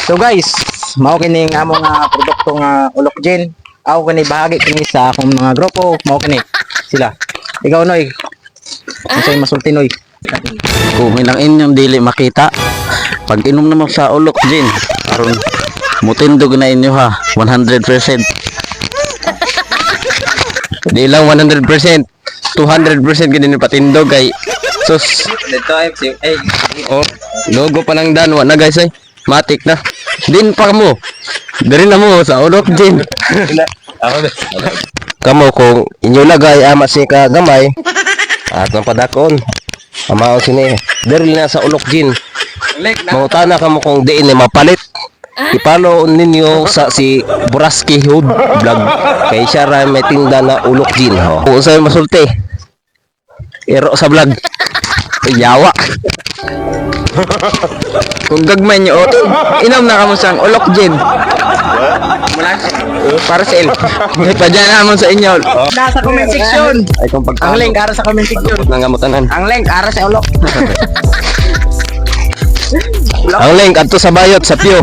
So guys, mao kini ang among produkto nga ulok gin. Ako kini bahagi kini sa akong mga grupo, mao kini sila. Ikaw Noy. Unsay masulti Noy? Kung ilang inyong dili makita, pag inom naman sa ulok gin, aron mutindog na inyo ha, 100%. Di lang 100%, 200% gini ni patindog kay sus. Dito ay Oh, logo pa lang dan wa na guys ay. Matik na. Din pa mo. Diri na mo sa ulok gin. Kamo kung inyo lagay ama si ka gamay at ng padakon. Amao sini. Diri na sa ulok gin. Mangutana kamo kung diin ni mapalit. Ipalo ninyo sa si Buraski Hood vlog kay siya ra may tinda na ulok gin ho. Kung sa'yo masulti. Iro sa vlog. Yawa. kung gagmay nyo, inom na kamo sang ulok gin. Para sa ipadyan naman sa inyo. Nasa comment section. Ay kung pag Ang link ara sa comment section. nang gamutanan. Ang link ara sa ulok. Ang link adto sa bayot sa Pio.